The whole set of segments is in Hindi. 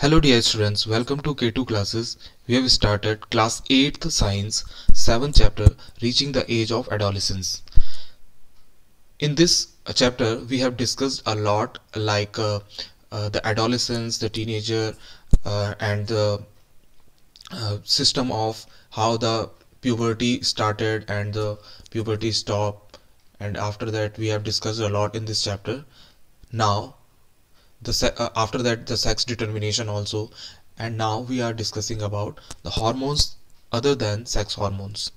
Hello dear students, welcome to K2 classes. We have started class 8th science 7th chapter reaching the age of adolescence. In this chapter we have discussed a lot like the adolescence, the teenager and the system of how the puberty started and the puberty stopped, and after that we have discussed a lot in this chapter. Now after that the sex determination also, and now we are discussing about the hormones other than sex hormones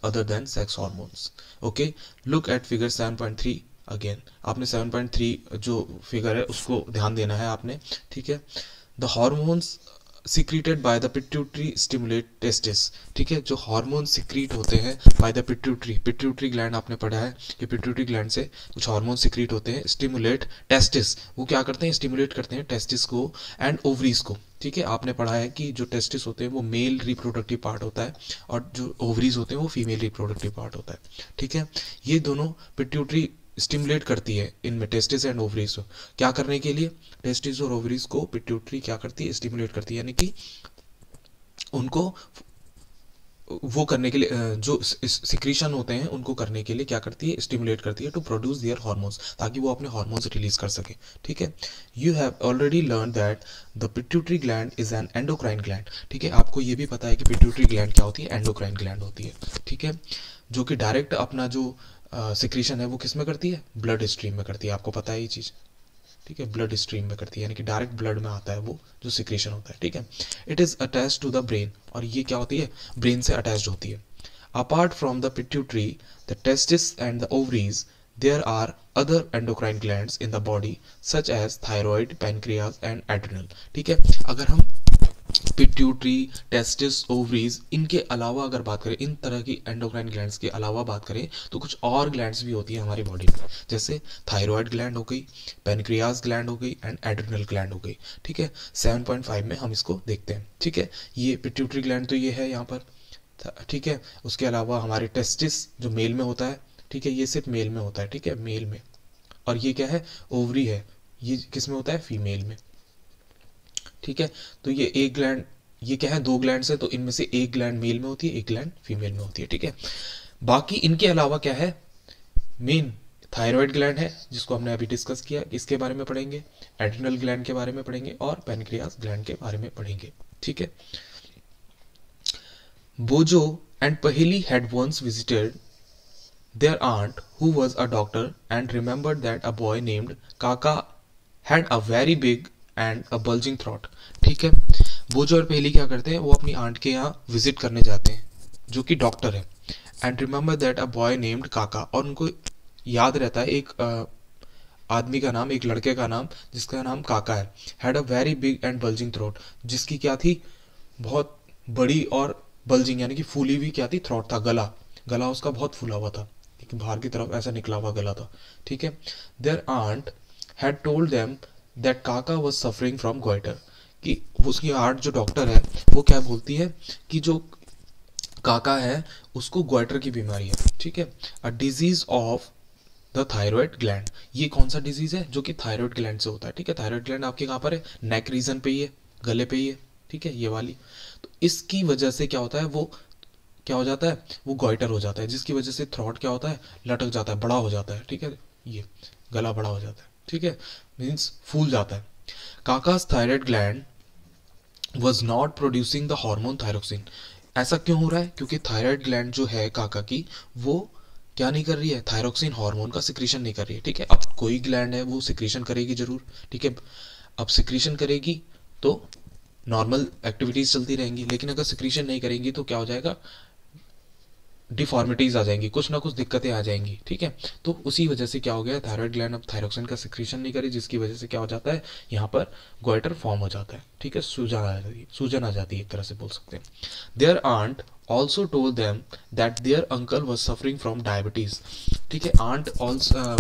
other than sex hormones. Okay, look at figure 7.3 again. आपने 7.3 जो फिगर है उसको ध्यान देना है आपने, ठीक है. The hormones secreted by the pituitary stimulate testis. ठीक है, जो हार्मोन सिक्रीट होते हैं बाय द पिट्यूटरी ग्लैंड, आपने पढ़ा है कि पिट्यूटरी ग्लैंड से कुछ हार्मोन सिक्रीट होते हैं. स्टिमुलेट टेस्टिस, वो क्या करते हैं, स्टिमुलेट करते हैं टेस्टिस को एंड ओवरीज को. ठीक है, आपने पढ़ा है कि जो टेस्टिस होते हैं वो मेल रिप्रोडक्टिव पार्ट होता है और जो ओवरीज होते हैं वो फीमेल रिप्रोडक्टिव पार्ट होता है. ठीक है, ये दोनों पिट्यूटरी स्टिमुलेट करती है इनमें टेस्टिस एंड ओवरीज को. क्या करने के लिए, टेस्टिस और ओवरीज को पिट्यूटरी क्या करती है, स्टिमुलेट करती है, यानी कि उनको वो करने के लिए जो सिक्रीशन होते हैं उनको करने के लिए क्या करती है, स्टिमुलेट करती है टू प्रोड्यूस देयर हार्मोन्स, ताकि वो अपने हार्मोन्स रिलीज कर सके. ठीक है, you have already learn that the pituitary gland is an endocrine gland. ठीक है, आपको ये भी पता है कि पिट्यूटरी ग्लैंड क्या होती है, एंडोक्राइन ग्लैंड होती है. ठीक है, जो कि डायरेक्ट अपना जो सिक्रीशन है वो किस में करती है, ब्लड स्ट्रीम में करती है. आपको पता है ये चीज़. ठीक है, ब्लड स्ट्रीम में करती है, यानी कि डायरेक्ट ब्लड में आता है वो जो सिक्रीशन होता है. ठीक है, it is attached to the brain, और ये क्या होती है, ब्रेन से अटैच्ड होती है. Apart from the pituitary, the testis and the ovaries, there are other endocrine glands in the body such as thyroid, pancreas and adrenal. ठीक है, अगर हम पिट्यूटरी, टेस्टिस, ओवरीज, इनके अलावा अगर बात करें, इन तरह की एंडोक्राइन ग्लैंड्स के अलावा बात करें, तो कुछ और ग्लैंड्स भी होती है हमारी बॉडी में, जैसे थायराइड ग्लैंड हो गई, पैनक्रियाज ग्लैंड हो गई एंड एड्रिनल ग्लैंड हो गई. ठीक है, 7.5 में हम इसको देखते हैं. ठीक है, ये पिट्यूटरी ग्लैंड तो ये है यहाँ पर. ठीक है, उसके अलावा हमारे टेस्टिस जो मेल में होता है, ठीक है, ये सिर्फ मेल में होता है. ठीक है, मेल में. और ये क्या है, ओवरी है, ये किस में होता है, फीमेल में. ठीक है, तो ये एक ग्लैंड, ये क्या है, दो ग्लैंड है, तो इनमें से एक ग्लैंड मेल में होती है, एक ग्लैंड फीमेल में होती है. ठीक है, बाकी इनके अलावा क्या है, मेन थायराइड ग्लैंड है जिसको हमने अभी डिस्कस किया, इसके बारे में पढ़ेंगे, एड्रिनल ग्लैंड के बारे में पढ़ेंगे और पैनक्रियास ग्लैंड के बारे में पढ़ेंगे. ठीक है, Bojo and Paheli had once visited their aunt who was a doctor and remembered that a boy named Kaka had a very big and a bulging throat. ठीक है, बोझो और पहेली क्या करते हैं, वो अपनी आंट के यहाँ विजिट करने जाते हैं जो कि डॉक्टर है. And remember that a boy named काका, और उनको याद रहता है एक आदमी का नाम, एक लड़के का नाम जिसका नाम काका है. Had a very big and bulging throat, जिसकी क्या थी, बहुत बड़ी और बल्जिंग यानी कि फूली हुई क्या थी, थ्रोट था, गला, गला उसका बहुत फूला हुआ था, बाहर की तरफ ऐसा निकला हुआ गला था. ठीक है, their aunt had told them that Kaka was suffering from goitre, कि उसकी आंट जो डॉक्टर है वो क्या बोलती है कि जो काका है उसको गोइटर की बीमारी है. ठीक है, a disease of the thyroid gland, ये कौन सा डिजीज है, जो कि थायराइड ग्लैंड से होता है. ठीक है, थायराइड ग्लैंड आपके कहाँ पर है, नेक रीजन पे ही है, गले पे ही है. ठीक है, ये वाली, तो इसकी वजह से क्या होता है, वो क्या हो जाता है, वो गॉइटर हो जाता है, जिसकी वजह से थ्रोट क्या होता है, लटक जाता है, बड़ा हो जाता है. ठीक है, ये गला बड़ा हो जाता है. ठीक है, मीन्स फूल जाता है. Kakas thyroid gland was not producing the hormone thyroxine. ऐसा क्यों हो रहा है, क्योंकि थायराइड ग्लैंड जो है काका की, वो क्या नहीं कर रही है, थायरोक्सिन हार्मोन का सिक्रीशन नहीं कर रही है. ठीक है, अब कोई ग्लैंड है वो सिक्रीशन करेगी जरूर. ठीक है, अब सिक्रीशन करेगी तो नॉर्मल एक्टिविटीज चलती रहेंगी, लेकिन अगर सिक्रीशन नहीं करेंगी तो क्या हो जाएगा, डिफॉर्मिटीज आ जाएंगी, कुछ ना कुछ दिक्कतें आ जाएंगी. ठीक है, तो उसी वजह से क्या हो गया, थायराइड ग्लैंड अब थायरोक्सिन का सिक्रीशन नहीं करी, जिसकी वजह से क्या हो जाता है, यहाँ पर गोइटर फॉर्म हो जाता है. ठीक है, सूजन आ जाती है, एक तरह से बोल सकते हैं. Their aunt also told them that their uncle was suffering from diabetes. ठीक है, आंट ऑल्सो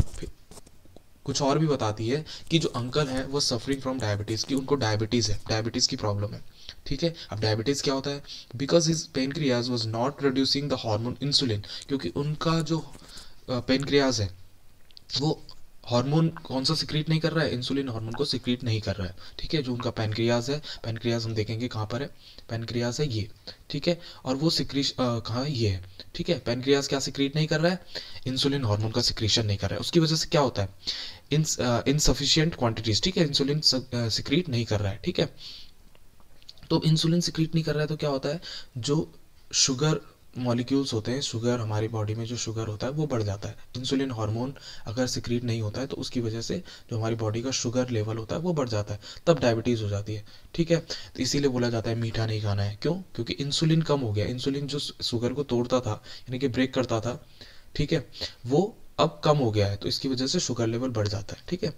कुछ और भी बताती है कि जो अंकल है वो सफरिंग फ्रॉम डायबिटीज, की उनको डायबिटीज है, डायबिटीज की प्रॉब्लम है. ठीक है, अब डायबिटीज क्या होता है, because his pancreas was not producing the hormone insulin, क्योंकि उनका जो पेनक्रियाज है वो हार्मोन कौन सा सिक्रीट नहीं कर रहा है, इंसुलिन हार्मोन को सिक्रीट नहीं कर रहा है, ठीक है। जो उनका पैनक्रियाज है, पैनक्रियाज हम देखेंगे कहाँ पर है, पैनक्रियाज है ये, ठीक है। और वो सिक्रीश कहाँ है, ये है, ठीक है। पैनक्रियाज क्या सिक्रीट नहीं कर रहा है, इंसुलिन हार्मोन का सिक्रीशन नहीं कर रहा है। उसकी वजह से क्या होता है, इनसफिशिएंट क्वांटिटीज, ठीक है, इंसुलिन सिक्रीट नहीं कर रहा है, ठीक है। तो इंसुलिन सिक्रीट नहीं कर रहा है तो क्या होता है, जो शुगर मॉलिक्यूल्स होते हैं, शुगर हमारी बॉडी में जो शुगर होता है वो बढ़ जाता है। इंसुलिन हार्मोन अगर सिक्रीट नहीं होता है तो उसकी वजह से जो हमारी बॉडी का शुगर लेवल होता है वो बढ़ जाता है, तब डायबिटीज़ हो जाती है, ठीक है। तो इसीलिए बोला जाता है मीठा नहीं खाना है, क्यों, क्योंकि इंसुलिन कम हो गया। इंसुलिन जो शुगर को तोड़ता था, यानी कि ब्रेक करता था, ठीक है, वो अब कम हो गया है, तो इसकी वजह से शुगर लेवल बढ़ जाता है, ठीक है।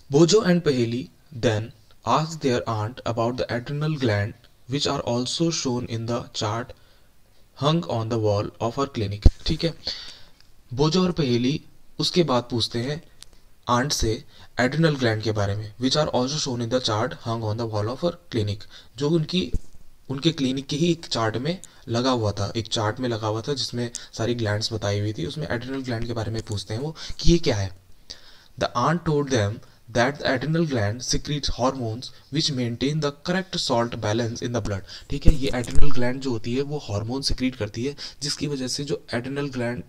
बोजो एंड पहेली then asked their aunt about the adrenal gland, which are also shown in the chart hung on the wall of her clinic, ठीक है। बोजो और पहेली उसके बाद पूछते हैं आंट से एड्रिनल ग्लैंड के बारे में, which are also shown in the chart hung on the wall of her clinic, जो उनके क्लिनिक के ही एक चार्ट में लगा हुआ था, एक चार्ट में लगा हुआ था जिसमें सारी ग्लैंड्स बताई हुई थी, उसमें एड्रिनल ग्लैंड के बारे में पूछते हैं वो कि ये क्या है। The aunt told them that the adrenal gland secretes hormones which maintain the correct salt balance in the blood, ठीक है। ये adrenal gland जो होती है वो हार्मोन सिक्रीट करती है, जिसकी वजह से जो adrenal gland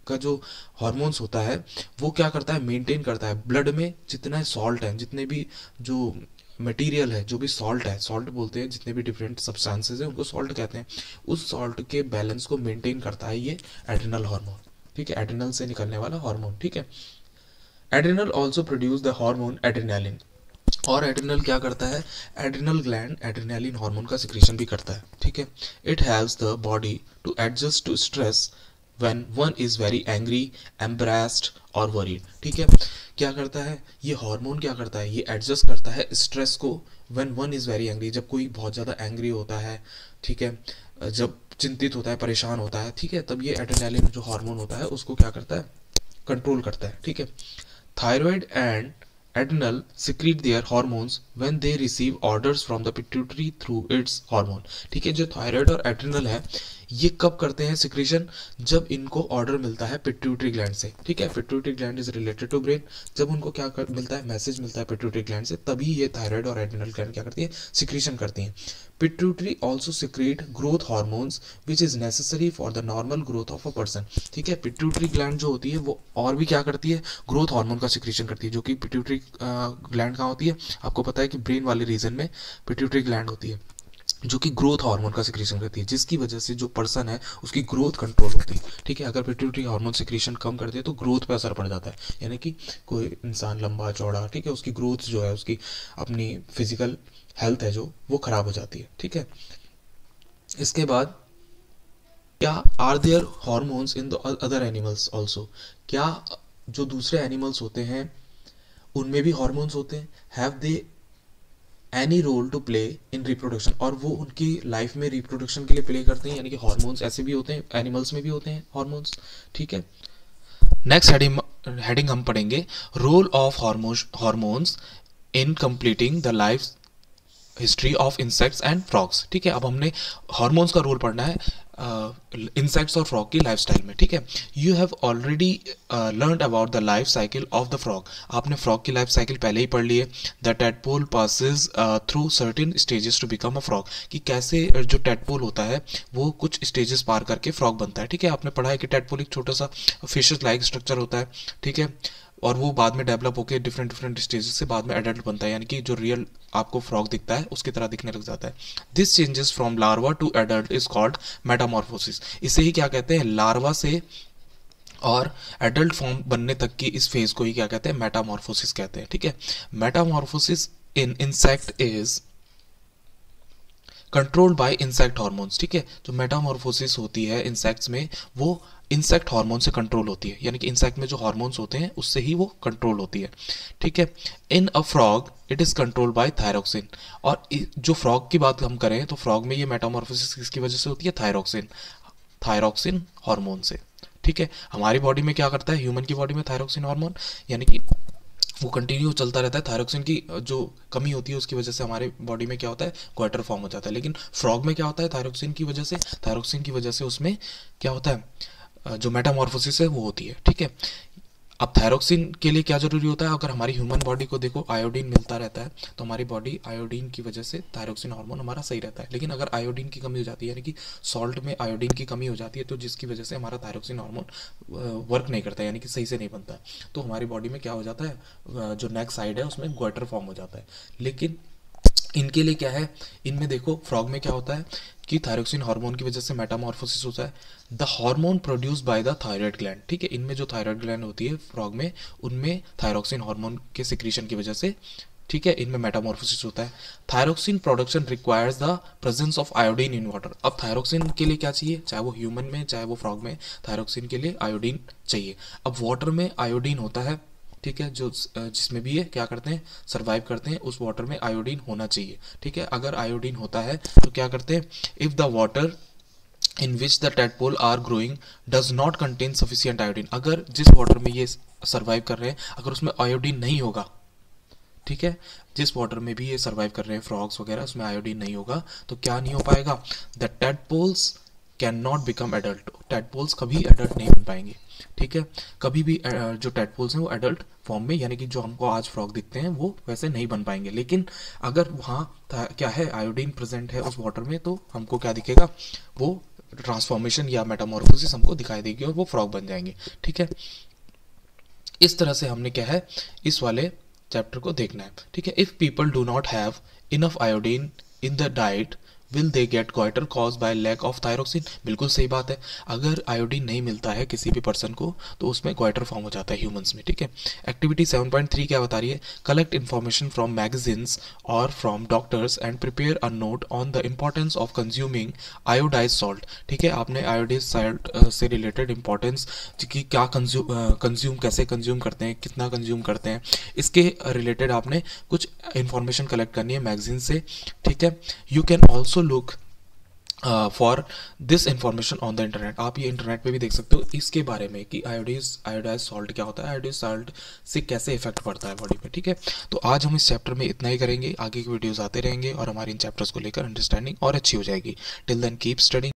का जो हार्मोन्स होता है वो क्या करता है, मेंटेन करता है ब्लड में जितना सॉल्ट है, जितने भी जो मटेरियल है, जो भी सॉल्ट है, सॉल्ट बोलते हैं जितने भी डिफरेंट सब्सटेंसेज हैं उनको सॉल्ट कहते हैं, उस सॉल्ट के बैलेंस को मेंटेन करता है ये एड्रिनल हार्मोन, ठीक है, एड्रिनल से निकलने वाला हार्मोन, ठीक है। Adrenal also produce the hormone adrenaline, और एड्रिनल क्या करता है, एड्रिनल ग्लैंड एड्रेनालिन हार्मोन का सिक्रीशन भी करता है, ठीक है। It helps the body to adjust to stress when one is very angry, embarrassed और वरीड, ठीक है। क्या करता है ये हार्मोन, क्या करता है ये एडजस्ट करता है स्ट्रेस को, when one is very angry, जब कोई बहुत ज़्यादा एंग्री होता है, ठीक है, जब चिंतित होता है, परेशान होता है, ठीक है, तब ये एड्रेनालिन जो हार्मोन होता है उसको क्या करता है, कंट्रोल करता है, ठीक है। Thyroid and adrenal secrete their hormones when they receive orders from the pituitary through its hormone, ठीक है। जो थायराइड और एड्रिनल है ये कब करते हैं सिक्रीशन, जब इनको ऑर्डर मिलता है पिट्यूटरी ग्लैंड से, ठीक है। Pituitary gland is related to brain, जब उनको क्या मिलता है, मैसेज मिलता है पिट्यूटरी ग्लैंड से, तभी ये थायराइड और एड्रिनल ग्लैंड क्या करती है, सिक्रीशन करती हैं। Pituitary also secrete growth hormones which is necessary for the normal growth of a person, ठीक है। पिट्यूटरी ग्लैंड जो होती है वो और भी क्या करती है, ग्रोथ हार्मोन का सिक्रीशन करती है, जो कि पिट्यूटरी ग्लैंड कहाँ होती है, आपको पता है कि ब्रेन वाले रीजन में पिट्यूटरी ग्लैंड होती है, जो कि ग्रोथ हार्मोन का सिक्रीशन करती है, जिसकी वजह से जो पर्सन है उसकी ग्रोथ कंट्रोल होती है, ठीक है। अगर पिट्यूटरी हार्मोन सिक्रीशन कम कर दे तो ग्रोथ पे असर पड़ जाता है, यानी कि कोई इंसान लंबा चौड़ा, ठीक है, उसकी ग्रोथ जो है, उसकी अपनी फिजिकल हेल्थ है जो वो खराब हो जाती है, ठीक है। इसके बाद क्या are there hormones in the other animals also, क्या जो दूसरे एनिमल्स होते हैं उनमें भी हार्मोन्स होते हैं, have they any role to play in reproduction, और वो उनकी लाइफ में रिप्रोडक्शन के लिए प्ले करते हैं, यानी कि हार्मोन्स ऐसे भी होते हैं, एनिमल्स में भी होते हैं हार्मोन्स, ठीक है। नेक्स्ट हेडिंग हम पढ़ेंगे role of hormones in completing the life history of insects and frogs, ठीक है। अब हमने हार्मोन्स का रोल पढ़ना है इंसेक्ट्स और फ्रॉग की लाइफस्टाइल में, ठीक है। You have already learn about the life cycle of the frog, आपने फ्रॉग की लाइफ साइकिल पहले ही पढ़ ली है। The tadpole passes through certain stages to become a frog, कि कैसे जो टेडपोल होता है वो कुछ स्टेजेस पार करके फ्रॉग बनता है, ठीक है। आपने पढ़ा है कि टेडपोल एक छोटा सा फिशेस लाइक स्ट्रक्चर होता है, ठीक है, और वो बाद में डेवलप होकर डिफरेंट स्टेजेस से बाद में एडल्ट बनता है, यानी कि जो रियल आपको फ्रॉग दिखता है उसकी तरह दिखने लग जाता है। This changes from larva to adult is called metamorphosis, इसे ही क्या कहते हैं, लार्वा से और एडल्ट फॉर्म बनने तक की इस फेज को ही क्या कहते हैं, मेटामॉर्फोसिस कहते हैं, ठीक है। Metamorphosis in insect is controlled bye insect hormones, ठीक है। जो मेटामॉर्फोसिस होती है इंसेक्ट्स में वो इंसेक्ट हार्मोन से कंट्रोल होती है, यानी कि इंसेक्ट में जो हार्मोन्स होते हैं उससे ही वो कंट्रोल होती है, ठीक है। In a frog it is controlled by thyroxine, और जो फ्रॉग की बात हम करें तो फ्रॉग में ये मेटामॉर्फोसिस किसकी वजह से होती है, थायरोक्सिन हार्मोन से, ठीक है। हमारी बॉडी में क्या करता है, ह्यूमन की बॉडी में थायरोक्सिन हार्मोन, यानी कि वो कंटिन्यू चलता रहता है, थायरोक्सिन की जो कमी होती है उसकी वजह से हमारे बॉडी में क्या होता है, क्वार्टर फॉर्म हो जाता है। लेकिन फ्रॉग में क्या होता है, थायरोक्सिन की वजह से उसमें क्या होता है, जो मेटामॉर्फोसिस है वो होती है, ठीक है। अब थायरोक्सिन के लिए क्या जरूरी होता है, अगर हमारी ह्यूमन बॉडी को देखो आयोडीन मिलता रहता है तो हमारी बॉडी आयोडीन की वजह से थायरोक्सिन हार्मोन हमारा सही रहता है। लेकिन अगर आयोडीन की कमी हो जाती है, यानी कि सॉल्ट में आयोडीन की कमी हो जाती है, तो जिसकी वजह से हमारा थायरोक्सिन हार्मोन वर्क नहीं करता है, यानी कि सही से नहीं बनता है, तो हमारी बॉडी में क्या हो जाता है, जो नेक साइड है उसमें ग्वाइटर फॉर्म हो जाता है। लेकिन इनके लिए क्या है, इनमें देखो फ्रॉग में क्या होता है कि थायरोक्सिन हार्मोन की वजह से मेटामॉर्फोसिस होता है, the hormone produce by the thyroid gland. ठीक है, इनमें जो थायराइड ग्लैंड होती है फ्रॉग में, उनमें थायरोक्सिन हार्मोन के सिक्रीशन की वजह से, ठीक है, इनमें मेटामॉर्फोसिस होता है। Thyroxine production requires the presence of iodine in water. अब थायरोक्सिन के लिए क्या चाहिए, चाहे वो ह्यूमन में चाहे वो फ्रॉग में, थायरोक्सिन के लिए आयोडीन चाहिए। अब वाटर में आयोडीन होता है, ठीक है, जो जिसमें भी ये क्या करते हैं, सर्वाइव करते हैं, उस वाटर में आयोडीन होना चाहिए। ठीक है, अगर आयोडीन होता है तो क्या करते हैं, if the water in which the tadpole are growing does not contain sufficient iodine, अगर जिस वाटर में ये सर्वाइव कर रहे हैं अगर उसमें आयोडीन नहीं होगा, ठीक है, जिस वाटर में भी ये सर्वाइव कर रहे हैं फ्रॉग्स वगैरह, उसमें आयोडीन नहीं होगा तो क्या नहीं हो पाएगा, the tadpoles can not become adult. tadpoles कभी एडल्ट नहीं बन पाएंगे। ठीक है, कभी भी जो tadpoles हैं वो एडल्ट फॉर्म में, यानी कि जो हमको आज फ्रॉग दिखते हैं वो वैसे नहीं बन पाएंगे। लेकिन अगर वहाँ क्या है, आयोडीन प्रेजेंट है उस वाटर में, तो हमको क्या दिखेगा, वो ट्रांसफॉर्मेशन या मेटामॉर्फोसिस हमको दिखाई देगी और वो फ्रॉग बन जाएंगे। ठीक है, इस तरह से हमने क्या है, इस वाले चैप्टर को देखना है। ठीक है, if people do not have enough iodine in the diet will they get goitre cause by lack of thyroxine. बिल्कुल सही बात है, अगर आयोडीन नहीं मिलता है किसी भी पर्सन को तो उसमें गोइटर फॉर्म हो जाता है ह्यूमंस में। ठीक है, एक्टिविटी 7.3 क्या बता रही है, कलेक्ट इन्फॉर्मेशन फ्रॉम मैगजीन्स और from doctors and prepare a note on the importance of consuming iodise salt. ठीक है, आपने आयोडाइज सॉल्ट से रिलेटेड इंपॉर्टेंस कि क्या कंज्यूम कैसे कंज्यूम करते हैं, कितना कंज्यूम करते हैं, इसके रिलेटेड आपने कुछ इन्फॉर्मेशन कलेक्ट करनी है मैगजीन से। ठीक है, you can also look for this information on the internet. आप ये इंटरनेट पे भी देख सकते हो इसके बारे में कि आयोडाइज सॉल्ट क्या होता है, आयोडाइज सॉल्ट से कैसे इफेक्ट पड़ता है बॉडी पे। ठीक है, तो आज हम इस चैप्टर में इतना ही करेंगे, आगे की वीडियोस आते रहेंगे और हमारे इन चैप्टर्स को लेकर अंडरस्टैंडिंग और अच्छी हो जाएगी। Till then keep studying.